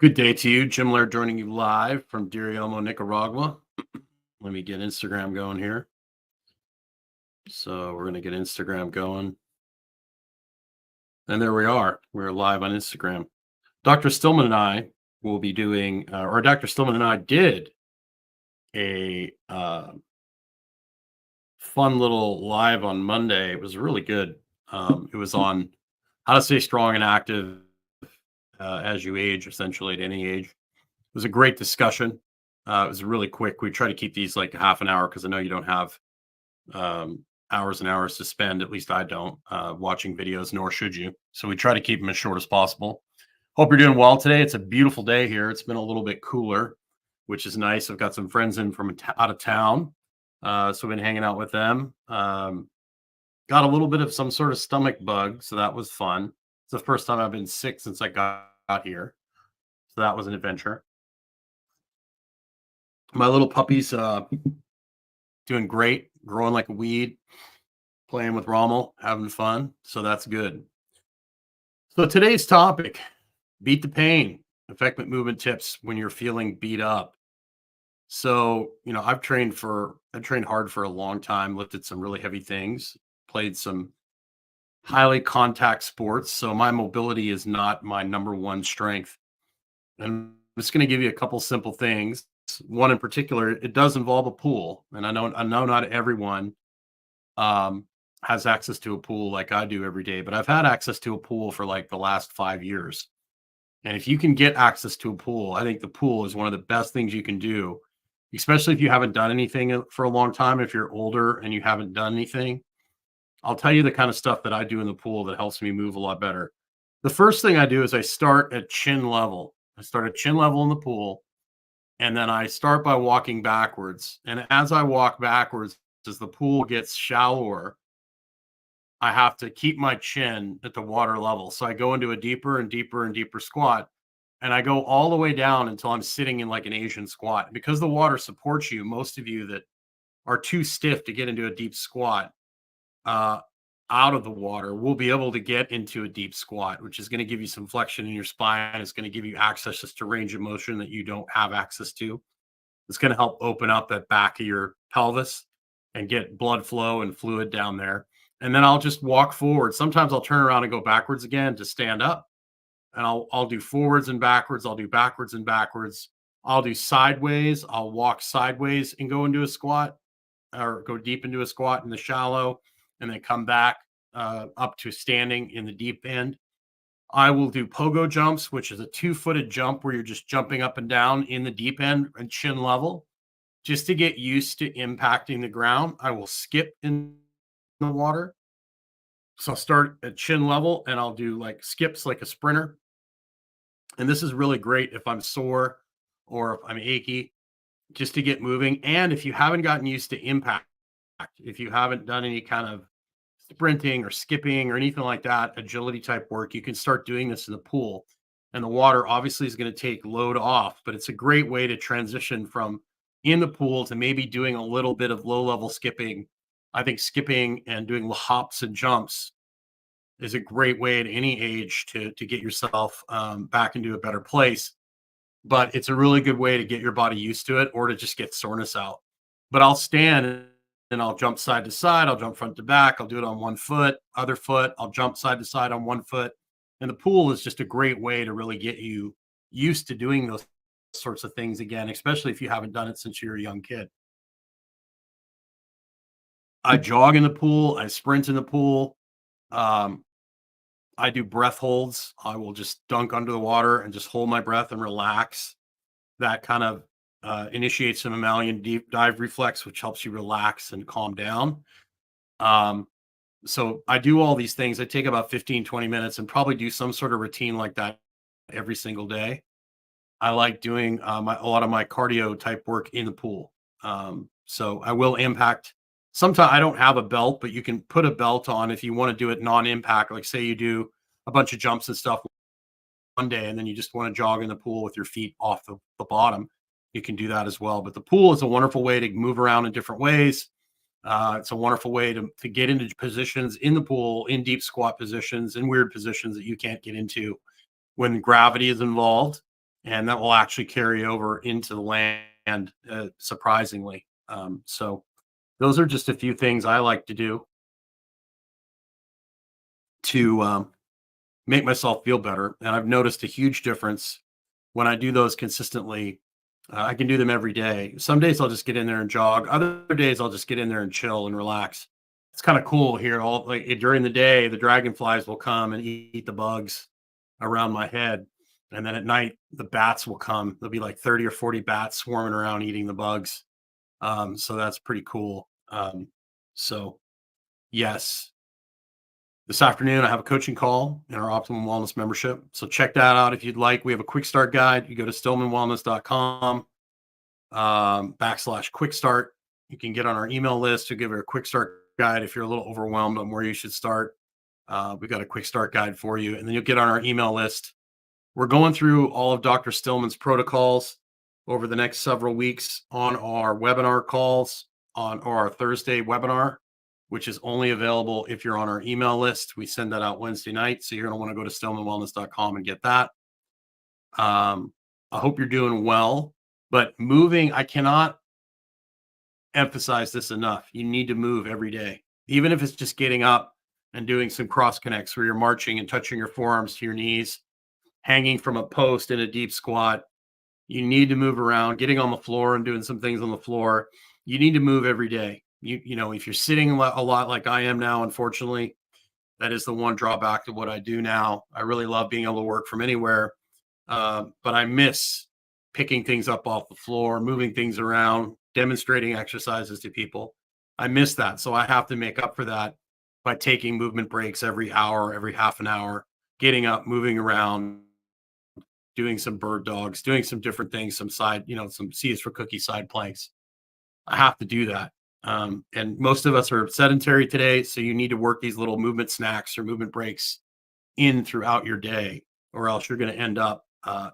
Good day to you. Jim Laird joining you live from Deir Elmo, Nicaragua. Let me get Instagram going here. So we're going to get Instagram going. And there we are. We're live on Instagram. Dr. Stillman and I will be doing, or Dr. Stillman and I did a fun little live on Monday. It was really good. It was on how to stay strong and active as you age, essentially at any age. It was a great discussion. It was really quick. We try to keep these like half an hour because I know you don't have hours and hours to spend. At least I don't watching videos, nor should you. So we try to keep them as short as possible. Hope you're doing well today. It's a beautiful day here. It's been a little bit cooler, which is nice. I've got some friends in from out of town. So I've been hanging out with them. Got a little bit of some sort of stomach bug. So that was fun. It's the first time I've been sick since I got here. So that was an adventure. My little puppy's doing great, growing like a weed, playing with Rommel, having fun. So that's good. So today's topic, beat the pain, effective movement tips when you're feeling beat up. So, I've trained hard for a long time, lifted some really heavy things, played some highly contact sports. So my mobility is not my number one strength. And I'm just going to give you a couple simple things. One in particular, it does involve a pool, and I know not everyone has access to a pool like I do every day, but I've had access to a pool for like the last 5 years. And if you can get access to a pool, I think the pool is one of the best things you can do, especially if you haven't done anything for a long time. If you're older and you haven't done anything, I'll tell you the kind of stuff that I do in the pool that helps me move a lot better. The first thing I do is I start at chin level. I start at chin level in the pool. And then I start by walking backwards. And as I walk backwards, as the pool gets shallower, I have to keep my chin at the water level. So I go into a deeper and deeper and deeper squat. And I go all the way down until I'm sitting in like an Asian squat. Because the water supports you, most of you that are too stiff to get into a deep squat out of the water will be able to get into a deep squat, which is going to give you some flexion in your spine. It's going to give you access just to range of motion that you don't have access to. It's going to help open up that back of your pelvis and get blood flow and fluid down there. And then I'll just walk forward. Sometimes I'll turn around and go backwards again to stand up. And I'll do forwards and backwards. I'll do backwards and backwards. I'll do sideways. I'll walk sideways and go into a squat, or go deep into a squat in the shallow, and then come back up to standing in the deep end. I will do pogo jumps, which is a 2-footed jump where you're just jumping up and down in the deep end and chin level, just to get used to impacting the ground. I will skip in the water. So I'll start at chin level and I'll do like skips like a sprinter. And this is really great if I'm sore or if I'm achy, just to get moving. And if you haven't gotten used to impact, if you haven't done any kind of sprinting or skipping or anything like that, agility type work, you can start doing this in the pool. And the water obviously is going to take load off, but it's a great way to transition from in the pool to maybe doing a little bit of low level skipping. I think skipping and doing hops and jumps is a great way at any age to get yourself back into a better place. But it's a really good way to get your body used to it, or to just get soreness out. But I'll stand and I'll jump side to side. I'll jump front to back. I'll do it on one foot, other foot. I'll jump side to side on one foot. And the pool is just a great way to really get you used to doing those sorts of things again, especially if you haven't done it since you're a young kid. I jog in the pool. I sprint in the pool. I do breath holds. I will just dunk under the water and just hold my breath and relax. That kind of initiates some mammalian deep dive reflex, which helps you relax and calm down. So I do all these things. I take about 15-20 minutes and probably do some sort of routine like that every single day. I like doing a lot of my cardio type work in the pool. So I will impact. Sometimes I don't have a belt, but you can put a belt on if you want to do it non-impact. Like say you do a bunch of jumps and stuff one day, and then you just want to jog in the pool with your feet off the bottom. You can do that as well. But the pool is a wonderful way to move around in different ways. It's a wonderful way to get into positions in the pool, in deep squat positions, in weird positions that you can't get into when gravity is involved. and that will actually carry over into the land, surprisingly. So those are just a few things I like to do to make myself feel better. And I've noticed a huge difference when I do those consistently. I can do them every day. Some days I'll just get in there and jog. Other days I'll just get in there and chill and relax. It's kind of cool here. All like during the day, the dragonflies will come and eat the bugs around my head. And then at night, the bats will come. There'll be like 30 or 40 bats swarming around eating the bugs. So that's pretty cool. So yes, this afternoon I have a coaching call in our Optimum Wellness membership. So check that out if you'd like. We have a quick start guide. You go to stillmanwellness.com /quick start. You can get on our email list to give her a quick start guide if you're a little overwhelmed on where you should start. We've got a quick start guide for you, and then you'll get on our email list. We're going through all of Dr. Stillman's protocols over the next several weeks on our webinar calls, on our Thursday webinar, which is only available if you're on our email list. We send that out Wednesday night, so you're going to want to go to stillmanwellness.com and get that. I hope you're doing well, but moving, I cannot emphasize this enough. You need to move every day, even if it's just getting up and doing some cross connects where you're marching and touching your forearms to your knees, hanging from a post in a deep squat. You need to move around, getting on the floor and doing some things on the floor. You need to move every day. You know, if you're sitting a lot like I am now, unfortunately, that is the one drawback to what I do now. I really love being able to work from anywhere, but I miss picking things up off the floor, moving things around, demonstrating exercises to people. I miss that. So I have to make up for that by taking movement breaks every hour, every half an hour, getting up, moving around, doing some bird dogs, doing some different things, some side, some C's for cookie side planks. I have to do that. And most of us are sedentary today. So you need to work these little movement snacks or movement breaks in throughout your day, or else you're going to end up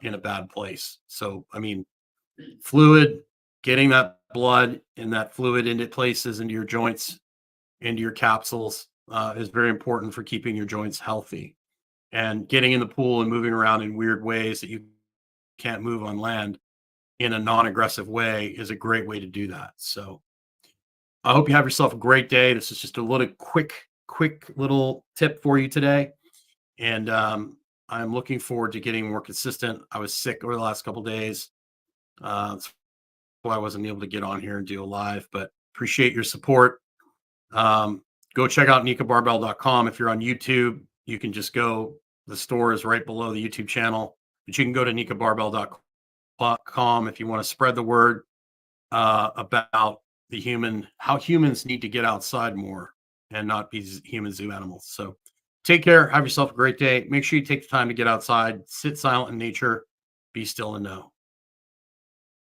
in a bad place. So, I mean, fluid, getting that blood and that fluid into places, into your joints, into your capsules is very important for keeping your joints healthy. And getting in the pool and moving around in weird ways that you can't move on land in a non-aggressive way is a great way to do that. So I hope you have yourself a great day. This is just a little quick little tip for you today. And I'm looking forward to getting more consistent. I was sick over the last couple of days. That's why I wasn't able to get on here and do a live, but appreciate your support. Go check out nikabarbell.com. If you're on YouTube, you can just go, the store is right below the YouTube channel, but you can go to nikabarbell.com if you want to spread the word about how humans need to get outside more and not be human zoo animals. So take care. Have yourself a great day. Make sure you take the time to get outside, sit silent in nature, be still and know.